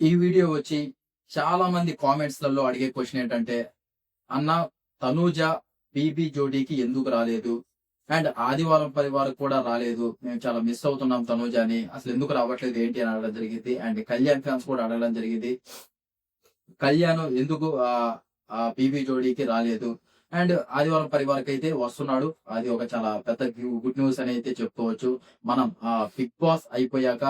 ఈ వీడియో వచ్చి చాలా మంది కామెంట్స్‌లలో అడిగే క్వెషన్ ఏంటంటే, "అన్న తనూజ బీబీ జోడీకి ఎందుకు రాలేదు? అండ్ ఆదివారం పరివారం కూడా రాలేదు. మేము చాలా మిస్ అవుతున్నాం తనూజని. అసలెందుకు రావట్లేదు ఏంటి?" అని అడగడం జరిగింది. అండ్ కళ్యాణ్ ఫ్యాన్స్ కూడా అడగడం జరిగింది. కళ్యాణ్ ఎందుకు బీబీ జోడీకి రాలేదు? అండ్ ఆదివారం పరివార్‌కైతే వస్తున్నాడు. అది ఒక చాలా పెద్ద గుడ్ న్యూస్ అని అయితే చెప్పుకోవచ్చు. మనం బిగ్ బాస్ అయిపోయాక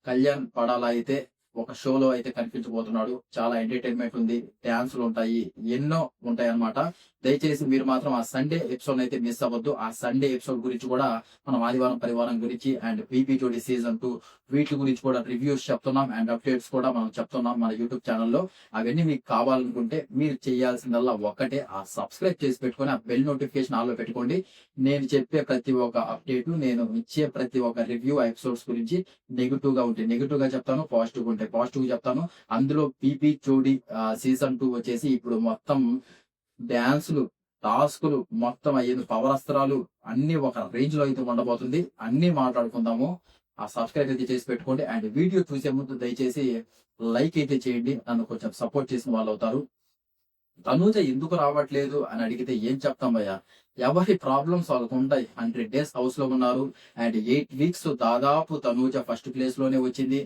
కళ్యాణ్ పడాల అయితే ఒక షోలో అయితే కనిపించబోతున్నాడు. చాలా ఎంటర్‌టైన్‌మెంట్ ఉంది. డాన్సులుంటాయి. ఎన్నో ఉంటాయన్నమాట. దయచేసి మీరు మాత్రం ఆ సండే ఎపిసోడ్‌నైతే మిస్ అవ్వద్దు. ఆ సండే ఎపిసోడ్ గురించి కూడా మనం ఆదివారం పరివారం గురించి అండ్ బీబీ జోడీ సీజన్ 2 వీటి గురించి కూడా రివ్యూస్ చెప్తున్నాం. అండ్ అప్డేట్స్ కూడా మనం చెప్తున్నాం మన యూట్యూబ్ ఛానెల్‌లో. అవన్నీ మీకు కావాలనుకుంటే మీరు చేయాల్సిందల్లా ఒక్కటే సబ్స్క్రైబ్ చేసి పెట్టుకొని ఆ బెల్ నోటిఫికేషన్ ఆల్‌లో పెట్టుకోండి. నేను చెప్పే ప్రతి ఒక్క అప్డేటు, నేను ఇచ్చే ప్రతి ఒక్క రివ్యూ ఎపిసోడ్స్ గురించి నెగెటివ్‌గా ఉంటే నెగెటివ్‌గా చెప్తాను. పాజిటివ్‌గా ఉంటే పాజిటివ్‌గా చెప్తాను. అందులో బీబీ జోడీ సీజన్ 2 వచ్చేసి ఇప్పుడు మొత్తం డాన్సులు, టాస్కులు మొత్తం అయ్యేది పవరస్త్రాలు అన్నీ ఒక రేంజ్‌లో అయితే ఉండబోతుంది. అన్నీ మాట్లాడుకుందాము. ఆ సబ్స్క్రైబ్ అయితే చేసి పెట్టుకోండి. అండ్ వీడియో చూసే ముందు దయచేసి లైక్ అయితే చేయండి. నన్ను కొంచెం సపోర్ట్ చేసిన వాళ్ళవుతారు. తనూజ ఎందుకు రావట్లేదు అని అడిగితే ఏం చెప్తాం భయ్యా? ఎవరి ప్రాబ్లమ్స్ వాళ్ళకుంటాయి. 100 డేస్ హౌస్‌లో ఉన్నారు. అండ్ 8 వీక్స్ దాదాపు తనూజ ఫస్ట్ ప్లేస్‌లోనే వచ్చింది.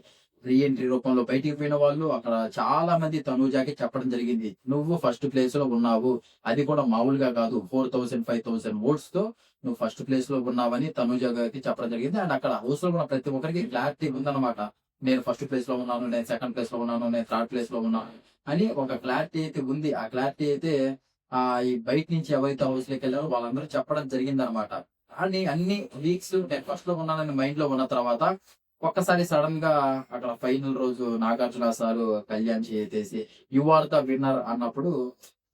రీ ఎంట్రీ రూపంలో బయటికి పోయిన వాళ్ళు అక్కడ చాలా మంది తనూజకి చెప్పడం జరిగింది. "నువ్వు ఫస్ట్ ప్లేస్‌లో ఉన్నావు. అది కూడా మామూలుగా కాదు. 4000, 5000 ఓట్స్‌తో నువ్వు ఫస్ట్ ప్లేస్‌లో ఉన్నావని" తనూజ గారికి చెప్పడం జరిగింది. అండ్ అక్కడ హౌస్‌లో ఉన్న ప్రతి ఒక్కరికి క్లారిటీ ఉందన్నమాట. నేను ఫస్ట్ ప్లేస్‌లో ఉన్నాను. నేను సెకండ్ ప్లేస్‌లో ఉన్నాను. నేను థర్డ్ ప్లేస్‌లో ఉన్నాను. అని ఒక క్లారిటీ అయితే ఉంది. ఆ క్లారిటీ అయితే ఈ బయట నుంచి ఎవరైతే హౌస్‌లోకెళ్లారో వాళ్ళందరూ చెప్పడం జరిగిందనమాట. అని అన్ని వీక్స్ నేను ఫస్ట్‌లో ఉన్నానని మైండ్‌లో ఉన్న తర్వాత ఒక్కసారి సడెన్‌గా అక్కడ ఫైనల్ రోజు నాగార్జున సారు కళ్యాణ్ చేతేసి "యూ ఆర్ ద విన్నర్" అన్నప్పుడు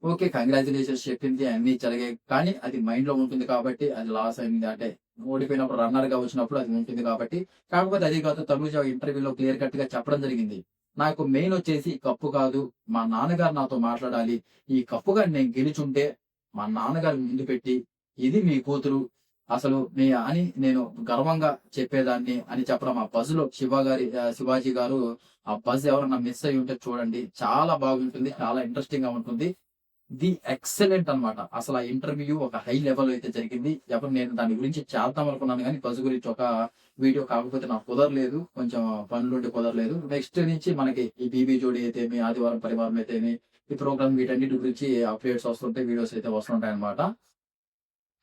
ఓకే. కంగ్రాచ్యులేషన్స్ చెప్పింది అన్నీ జరిగాయి. కానీ అది మైండ్‌లో ఉంటుంది కాబట్టి అది లాస్ అయింది. అంటే ఓడిపోయినప్పుడు రన్నర్‌గా వచ్చినప్పుడు అది ఉంటుంది కాబట్టి. కాకపోతే అది కాదు తనుజ ఇంటర్వ్యూలో క్లియర్ కట్‌గా చెప్పడం జరిగింది. నాకు మెయిన్ వచ్చేసి కప్పు కాదు. మా నాన్నగారు నాతో మాట్లాడాలి. ఈ కప్పు గాని నేను గెలిచుంటే మా నాన్నగారి ముందు పెట్టి, ఇది మీ కూతురు. అసలు అని నేను గర్వంగా చెప్పేదాన్ని అని చెప్పడం ఆ బజ్‌లో శివాజీ గారు ఆ బజ్ ఎవరన్నా మిస్ అయ్యి ఉంటే చూడండి. చాలా బాగుంటుంది. చాలా ఇంట్రెస్టింగ్‌గా ఉంటుంది. ఎక్సలెంట్ అన్నమాట. అసలు ఆ ఇంటర్వ్యూ ఒక హై లెవెల్‌లో అయితే జరిగింది. నేను దాని గురించి చేద్దాం అనుకున్నాను గానీ, బజ్ గురించి ఒక వీడియో కాకపోతే నాకు కుదరలేదు. కొంచెం పనులుండి కుదరలేదు. నెక్స్ట్ నుంచి మనకి ఈ బీబీ జోడీ అయితేమి, ఆదివారం పరివారం అయితేమి, ఈ ప్రోగ్రామ్ వీటన్నిటి గురించి అప్డేట్స్ వస్తుంటాయి. వీడియోస్ అయితే వస్తుంటాయన్నమాట.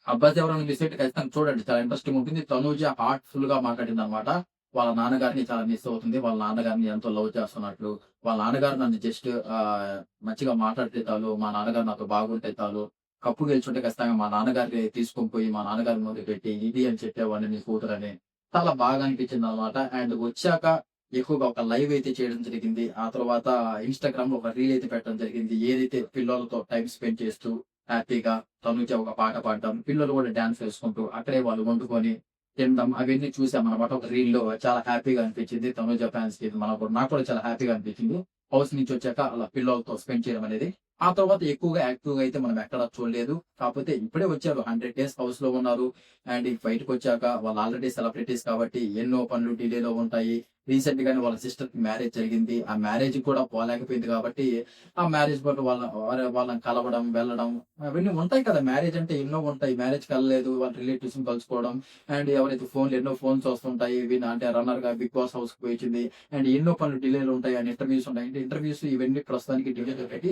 ఆ బజ్ ఎవరైనా మిస్ అయితే ఖచ్చితంగా చూడండి. చాలా ఇంట్రెస్టింగ్ ఉంటుంది. తనూజ హార్ట్‌ఫుల్‌గా మాట్లాడిందన్నమాట. వాళ్ళ నాన్నగారిని చాలా మిస్ అవుతుంది. వాళ్ళ నాన్నగారిని ఎంతో లవ్ చేస్తున్నట్లు. వాళ్ళ నాన్నగారు నన్ను జస్ట్ మంచిగా మాట్లాడితే చాలు. మా నాన్నగారు నాతో బాగుంటే చాలు. కప్పు గెలుచుంటే ఖచ్చితంగా మా నాన్నగారిని తీసుకొని పోయి మా నాన్నగారి ముందు పెట్టి ఇది అని చెప్పేవాడిని నీ కూతురని. చాలా బాగా అనిపించిందన్నమాట. అండ్ వచ్చాక ఎక్కువగా ఒక లైవ్ అయితే చేయడం జరిగింది. ఆ తర్వాత ఇన్‌స్టాగ్రామ్‌లో ఒక రీల్ అయితే పెట్టడం జరిగింది. ఏదైతే పిల్లలతో టైమ్ స్పెండ్ చేస్తూ హ్యాపీగా తనుజ ఒక పాట పాడడం, పిల్లలు కూడా డాన్స్ వేసుకుంటూ అక్కడే వాళ్ళు వండుకొని తినడం అవన్నీ చూసామన్నమాట. ఒక రీల్‌లో చాలా హ్యాపీగా అనిపించింది. తనుజ ఫ్యాన్స్‌కి నాకు కూడా చాలా హ్యాపీగా అనిపించింది. హౌస్ నుంచి వచ్చాక అలా పిల్లలతో స్పెండ్ చేయడం అనేది. ఆ తర్వాత ఎక్కువగా యాక్టివ్‌గా అయితే మనం ఎక్కడ చూడలేదు. కాకపోతే ఇప్పుడే వచ్చారు. 100 డేస్ హౌస్‌లో ఉన్నారు. అండ్ బయటకొచ్చాక వాళ్ళు ఆల్రెడీ సెలబ్రిటీస్ కాబట్టి ఎన్నో పనులు డిలేలో ఉంటాయి. రీసెంట్‌గానే వాళ్ళ సిస్టర్‌కి మ్యారేజ్ జరిగింది. ఆ మ్యారేజ్‌కి కూడా పోలేకపోయింది కాబట్టి, ఆ మ్యారేజ్ పాటు వాళ్ళని కలవడం, వెళ్ళడం అవన్నీ ఉంటాయి కదా! మ్యారేజ్ అంటే ఎన్నో ఉంటాయి. మ్యారేజ్‌కెళ్ళలేదు. వాళ్ళ రిలేటివ్స్‌ని కలుసుకోవడం అండ్ ఎవరైతే ఎన్నో ఫోన్స్ వస్తుంటాయి. అంటే రన్నర్‌గా బిగ్ బాస్ హౌస్‌కి పోయిచింది. అండ్ ఎన్నో పనులు డిలేలు ఉంటాయి. అండ్ ఇంటర్వ్యూస్ ఉంటాయి. అంటే ఇంటర్వ్యూస్ ఇవన్నీ ప్రస్తుతానికి డిలేలో పెట్టి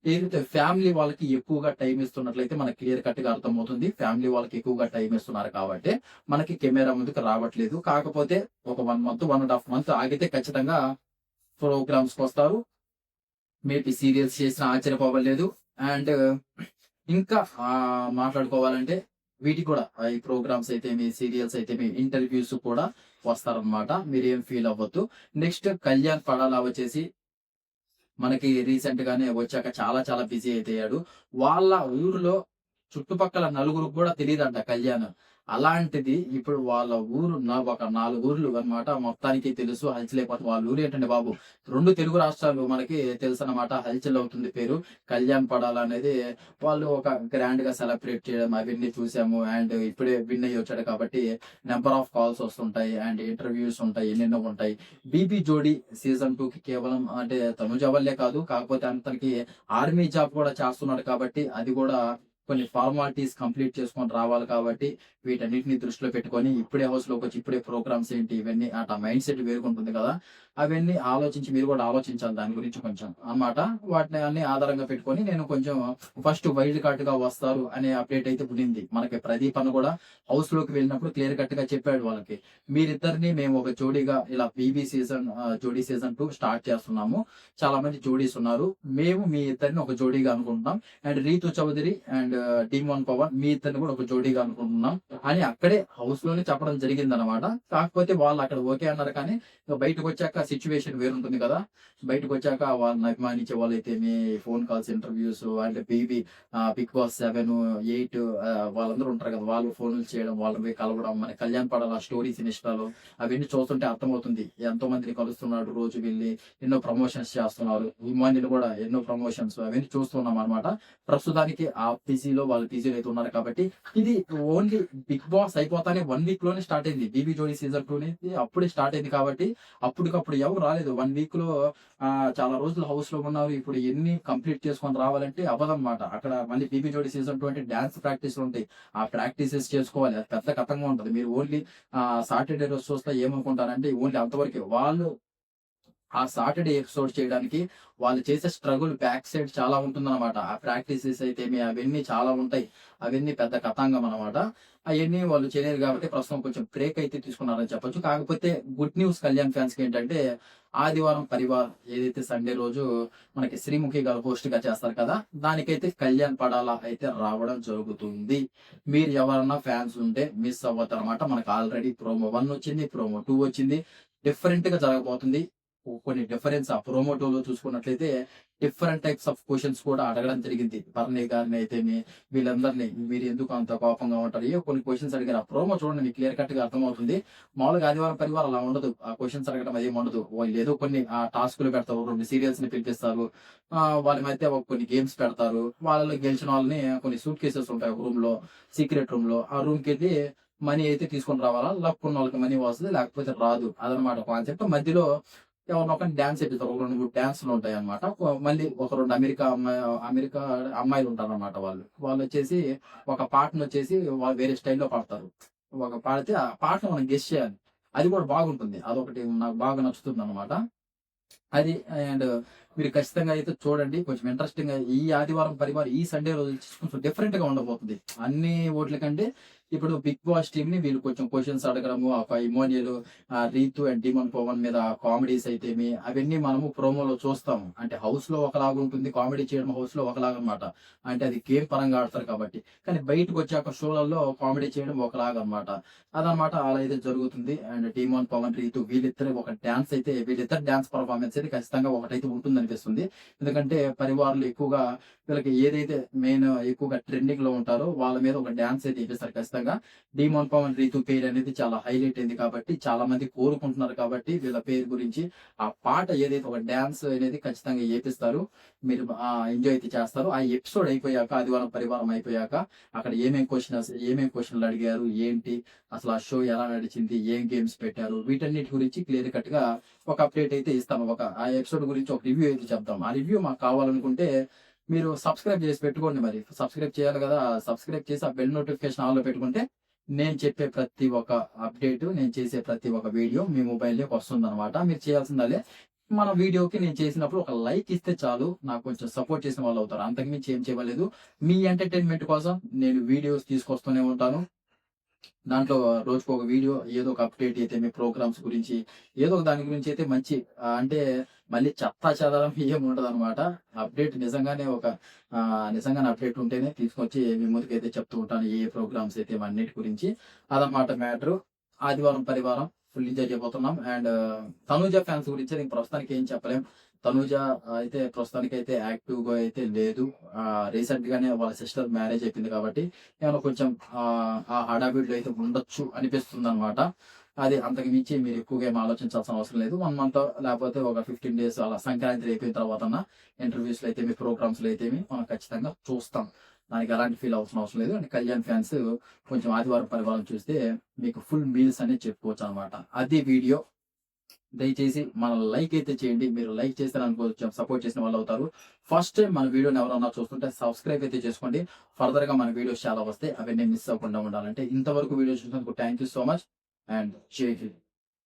ఏదైతే ఫ్యామిలీ వాళ్ళకి ఎక్కువగా టైమ్ ఇస్తున్నట్లయితే మనకు క్లియర్ కట్‌గా అర్థమవుతుంది. ఫ్యామిలీ వాళ్ళకి ఎక్కువగా టైమ్ ఇస్తున్నారు కాబట్టి, మనకి కెమెరా ముందుకు రావట్లేదు. కాకపోతే ఒక 1 మంత్, 1 ½ మంత్ ఆగితే ఖచ్చితంగా ప్రోగ్రామ్స్‌కొస్తారు. మేబీ సీరియల్స్ చేసినా ఆశ్చర్యపోవలేదు. అండ్ ఇంకా మాట్లాడుకోవాలంటే వీటికి కూడా ఈ ప్రోగ్రామ్స్ అయితేమి, సీరియల్స్ అయితేమి, ఇంటర్వ్యూస్ కూడా వస్తారనమాట. మీరేం ఫీల్ అవ్వద్దు. నెక్స్ట్ కళ్యాణ్ పడాలా వచ్చేసి మనకి రీసెంట్ గానే వచ్చాక చాలా చాలా బిజీ అయిపోయాడు. వాళ్ళ ఊరిలో చుట్టుపక్కల నలుగురికి కూడా తెలీదంట కళ్యాణ్. అలాంటిది ఇప్పుడు వాళ్ళ ఊరు ఒక 4 ఊర్లు అన్నమాట మొత్తానికి తెలుసు. హల్చలైపోతుంది. వాళ్ళ ఊరు ఏంటండి బాబు! 2 తెలుగు రాష్ట్రాలు మనకి తెలుసన్నమాట. హల్చల్ అవుతుంది పేరు. కళ్యాణ్ పడాల అనేది వాళ్ళు ఒక గ్రాండ్‌గా సెలబ్రేట్ చేయడం అవన్నీ చూసాము. అండ్ ఇప్పుడే విన్ అయ్యి వచ్చాడు కాబట్టి నంబర్ ఆఫ్ కాల్స్ వస్తుంటాయి. అండ్ ఇంటర్‌వ్యూస్ ఉంటాయి. ఎన్నెన్నో ఉంటాయి. 'బీబీ జోడీ' సీజన్ 2కి కేవలం అంటే తనుజ వల్లే కాదు. కాకపోతే అతనికి ఆర్మీ జాబ్ కూడా చేస్తున్నాడు కాబట్టి అది కూడా కొన్ని ఫార్మాలిటీస్ కంప్లీట్ చేసుకొని రావాలి కాబట్టి వీటన్నిటిని దృష్టిలో పెట్టుకొని ఇప్పుడే హౌస్‌లోకొచ్చి ఇప్పుడే ప్రోగ్రామ్స్ ఏంటి ఇవన్నీ మైండ్ సెట్ వేరుగుంటుంది కదా! అవన్నీ ఆలోచించి మీరు కూడా ఆలోచించాలి దాని గురించి కొంచెం అన్నమాట. వాటిని అన్ని ఆధారంగా పెట్టుకొని నేను కొంచెం ఫస్ట్ వైల్డ్ కార్డ్‌గా వస్తారు అనే అప్డేట్ అయితే ఉండింది. మనకి ప్రదీప్ అన్న కూడా హౌస్‌లోకి వెళ్ళినప్పుడు క్లియర్ కట్‌గా చెప్పాడు వాళ్ళకి. మీరిద్దరిని మేము ఒక జోడీగా ఇలా జోడీ సీజన్ 2 స్టార్ట్ చేస్తున్నాము. చాలా మంది జోడీస్ ఉన్నారు. మేము మీ ఇద్దరిని ఒక జోడీగా అనుకుంటున్నాం. And Ritu Chaudhary and team 1 Pavan మీ ఇద్దరిని కూడా ఒక జోడీగా అనుకుంటున్నాం అని అక్కడే హౌస్ లోనే చెప్పడం జరిగిందనమాట. కాకపోతే వాళ్ళు అక్కడ ఓకే అన్నారు కానీ బయటకు వచ్చాక సిచ్యువేషన్ వేరుంటుంది కదా! బయటకు వచ్చాక వాళ్ళని అభిమానించే వాళ్ళైతేమి phone calls, interviews and Bigg Boss 7, 8 వాళ్ళందరూ ఉంటారు కదా! వాళ్ళు ఫోన్లు చేయడం, వాళ్ళని పోయి కలవడం, మన కళ్యాణ్ పడాల స్టోరీస్, ఇన్‌స్టాలో అవన్నీ చూస్తుంటే అర్థమవుతుంది. ఎంతో మందిని కలుస్తున్నాడు రోజు వెళ్లి. ఎన్నో ప్రమోషన్స్ చేస్తున్నారు. ఇమాన్యుల్ కూడా ఎన్నో ప్రమోషన్స్ అవన్నీ చూస్తున్నాం అన్నమాట. ప్రస్తుతానికి ఆ వాళ్ళు బిజీలో అయితే ఉన్నారు కాబట్టి ఇది ఓన్లీ బిగ్ బాస్ అయిపోతానే 1 వీక్ లోనే స్టార్ట్ అయింది. 'బీబీ జోడీ' సీజన్ 2 అనేది అప్పుడే స్టార్ట్ అయింది కాబట్టి అప్పటికప్పుడు ఎవరు రాలేదు. 1 వీక్‌లో చాలా రోజులు హౌస్‌లో ఉన్నారు. ఇప్పుడు ఎన్ని కంప్లీట్ చేసుకొని రావాలంటే అవ్వదన్నమాట. అక్కడ మళ్ళీ 'బీబీ జోడీ' సీజన్ 2 అంటే డాన్స్ ప్రాక్టీస్‌లుంటాయి. ఆ ప్రాక్టీసెస్ చేసుకోవాలి. అది పెద్ద కథంగా ఉంటది. మీరు ఓన్లీ సాటర్‌డే రోజు చూస్తే ఏమనుకుంటారంటే ఓన్లీ అంతవరకే. వాళ్ళు ఆ సాటర్‌డే ఎపిసోడ్ చేయడానికి వాళ్ళు చేసే స్ట్రగుల్ బ్యాక్ సైడ్ చాలా ఉంటుందన్నమాట. ఆ ప్రాక్టీసెస్ అయితేమి అవన్నీ చాలా ఉంటాయి. అవన్నీ పెద్ద కథాంగం అన్నమాట. అయన్నీ వాళ్ళు చేయలేరు కాబట్టి ప్రస్తుతం కొంచెం బ్రేక్ అయితే తీసుకున్నారని చెప్పొచ్చు. కాకపోతే గుడ్ న్యూస్ కళ్యాణ్ ఫ్యాన్స్‌కి ఏంటంటే ఆదివారం పరివార్ ఏదైతే సండే రోజు మనకి శ్రీముఖి గారు హోస్ట్‌గా చేస్తారు కదా! దానికైతే కళ్యాణ్ పడాల అయితే రావడం జరుగుతుంది. మీరు ఎవరన్నా ఫ్యాన్స్ ఉంటే మిస్ అవ్వద్దన్నమాట. మనకు ఆల్రెడీ ప్రోమో 1 వచ్చింది. ప్రోమో 2 వచ్చింది. డిఫరెంట్‌గా జరగబోతుంది. కొన్ని డిఫరెన్స్ ఆ ప్రోమో 2లో చూసుకున్నట్లయితే డిఫరెంట్ టైప్స్ ఆఫ్ క్వెషన్స్ కూడా అడగడం జరిగింది. భరణి గారిని అయితేమి వీళ్ళందరిని మీరు ఎందుకు అంత కోపంగా ఉంటారు? ఏవో కొన్ని క్వెషన్స్ అడిగారు. ఆ ప్రోమో చూడండి మీకు క్లియర్ కట్‌గా అర్థమవుతుంది. మామూలుగా ఆదివారం పరివార్ అలా ఉండదు. ఆ క్వెషన్స్ అడగడం అదేమి ఉండదు. వీళ్ళేదో కొన్ని టాస్క్‌లు పెడతారు. 2 సీరియల్స్‌ని పిలిపిస్తారు. వాళ్ళ మధ్య కొన్ని గేమ్స్ పెడతారు. వాళ్ళలో గెలిచిన వాళ్ళని కొన్ని సూట్ కేసెస్ ఉంటాయి ఒక రూమ్‌లో. సీక్రెట్ రూమ్‌లో. ఆ రూమ్‌కెళ్ళి మనీ అయితే తీసుకొని రావాలా. లక్ ఉన్నోళ్ళకి మనీ వస్తది. లేకపోతే రాదు. అదనమాట కాన్సెప్ట్. మధ్యలో ఎవరినో ఒకరిని డాన్స్ ఏపిస్తారు. ఒక 2, 3 డాన్స్‌లుంటాయన్నమాట. ఒక 2 అమెరికా అమ్మాయిలుంటారన్నమాట వాళ్ళు. వాళ్ళొచ్చేసి ఒక పాటనొచ్చేసి వాళ్ళు వేరే స్టైల్‌లో పాడతారు. ఒక పాడితే ఆ పాటను మనం గెస్ చేయాలి. అది కూడా బాగుంటుంది. అదొకటి నాకు బాగా నచ్చుతుందన్నమాట. అది అండ్ మీరు ఖచ్చితంగా అయితే చూడండి. కొంచెం ఇంట్రెస్టింగ్‌గా ఈ ఆదివారం పరివార్ ఈ సండే రోజు వచ్చేసి కొంచెం డిఫరెంట్‌గా ఉండబోతుంది. అన్ని ఓట్ల కంటే ఇప్పుడు 'బిగ్ బాస్' టీమ్‌ని వీళ్ళు కొంచెం క్వెషన్స్ అడగడము, ఒక ఇమోనియల్, రీతు అండ్ డీమన్ పవన్ మీద కామెడీస్ అయితేమి అవన్నీ మనము ప్రోమోలో చూస్తాము. అంటే హౌస్‌లో ఒకలాగుంటుంది. కామెడీ చేయడం హౌస్‌లో ఒకలాగనమాట. అంటే అది గేమ్ పరంగా ఆడతారు కాబట్టి. కానీ బయటకొచ్చాక షోలల్లో కామెడీ చేయడం ఒకలాగనమాట. అదనమాట అలా అయితే జరుగుతుంది. అండ్ డీమన్ పవన్, రీతు వీళ్ళిద్దరి డాన్స్ పెర్ఫార్మన్స్ అయితే ఖచ్చితంగా ఒకటైతే ఉంటుందనిపిస్తుంది. ఎందుకంటే పరివార్‌లో ఎక్కువగా వీళ్ళకి ఏదైతే మెయిన్ ఎక్కువగా ట్రెండింగ్‌లో ఉంటారో వాళ్ళ మీద ఒక డాన్స్ అయితే ఏపిస్తారు ఖచ్చితంగా. 'డీమోన్ పవన్', 'రీతు' పేరు అనేది చాలా హైలైట్ అయింది కాబట్టి చాలా మంది కోరుకుంటున్నారు కాబట్టి వీళ్ళ పేరు గురించి ఆ పాట ఏదైతే ఒక డాన్స్ అనేది ఖచ్చితంగా ఏపిస్తారు. మీరు ఎంజాయ్ అయితే చేస్తారు. ఆ ఎపిసోడ్ అయిపోయాక ఆదివారం పరివారం అయిపోయాక అక్కడ ఏమేం క్వెషన్‌లు అడిగారు? ఏంటి? అసలు ఆ షో ఎలా నడిచింది? ఏం గేమ్స్ పెట్టారు? వీటన్నిటి గురించి క్లియర్ కట్‌గా ఒక అప్డేట్ అయితే ఇస్తాము. ఆ ఎపిసోడ్ గురించి ఒక రివ్యూ అయితే చెప్దాం. ఆ రివ్యూ మాకు కావాలనుకుంటే మీరు సబ్స్క్రైబ్ చేసి పెట్టుకోండి మరి. సబ్స్క్రైబ్ చేయాలి గదా! సబ్స్క్రైబ్ చేసి ఆ బెల్ నోటిఫికేషన్ ఆల్‌లో పెట్టుకుంటే నేను చెప్పే ప్రతి ఒక్క అప్డేటు, నేను చేసే ప్రతి ఒక్క వీడియో మీ మొబైల్‌లోకి వస్తుందనమాట. మీరు చేయాల్సిందల్లా మన వీడియోకి నేను చేసినప్పుడు ఒక లైక్ ఇస్తే చాలు. నాకు కొంచెం సపోర్ట్ చేసిన వాళ్ళవుతారు. అంతకు మించి ఏం చేయలేదు. మీ ఎంటర్‌టైన్‌మెంట్ కోసం నేను వీడియోస్ తీసుకొస్తూనే ఉంటాను. దాంట్లో రోజుకొక వీడియో ఏదో ఒక అప్డేట్ అయితే మీ ప్రోగ్రామ్స్ గురించి, ఏదో ఒక దాని గురించి అయితే మంచి అంటే మళ్ళీ చెత్తా చెదారం ఏమి ఉండదనమాట. అప్డేట్ నిజంగానే అప్డేట్ ఉంటేనే తీసుకొచ్చి మీ ముందుకైతే చెప్తూ ఉంటాను. ఏ ప్రోగ్రామ్స్ అయితే అన్నిటి గురించి. అదనమాట మ్యాటరు. ఆదివారం, పరివారం ఫుల్ ఎంజాయ్ చేయబోతున్నాం. అండ్ తనూజ ఫ్యాన్స్ గురించి నేను ప్రస్తుతానికి ఏం చెప్పలేం. తనూజ అయితే ప్రస్తుతానికి అయితే యాక్టివ్ గా అయితే లేదు. రీసెంట్ గానే వాళ్ళ సిస్టర్ మ్యారేజ్ అయిపోయింది కాబట్టి ఏమైనా కొంచెం ఆ హడావిడిలో అయితే ఉండొచ్చు అనిపిస్తుంది అనమాట. అది అంతకు మించి మీరు ఎక్కువగా ఏం ఆలోచించాల్సిన అవసరం లేదు. 1 మంత్ లేకపోతే ఒక 15 డేస్ అలా సంక్రాంతి అయిపోయిన తర్వాత ఇంటర్వ్యూస్ లో అయితే మీ ప్రోగ్రామ్స్ లో అయితే మనం ఖచ్చితంగా చూస్తాం. దానికి ఎలాంటి ఫీల్ అవసరం అవసరం లేదు. అండ్ కళ్యాణ్ ఫ్యాన్స్ కొంచెం ఆదివారం పరివారం చూస్తే మీకు ఫుల్ మీల్స్ అనేది చెప్పుకోవచ్చు అనమాట. అది వీడియో. దయచేసి మన లైక్ అయితే చేయండి. మీరు లైక్ చేస్తే నాకు కొంచెం సపోర్ట్ చేసిన వాళ్ళు అవుతారు. ఫస్ట్ టైం మన వీడియోని ఎవరన్నా చూస్తుంటే సబ్స్క్రైబ్ అయితే చేసుకోండి. ఫర్దర్ గా మన వీడియోస్ చాలా వస్తాయి. అవన్నీ మిస్ అవ్వకుండా ఉండాలంటే ఇంతవరకు వీడియో చూసినందుకు thank you so much and జై హింద్.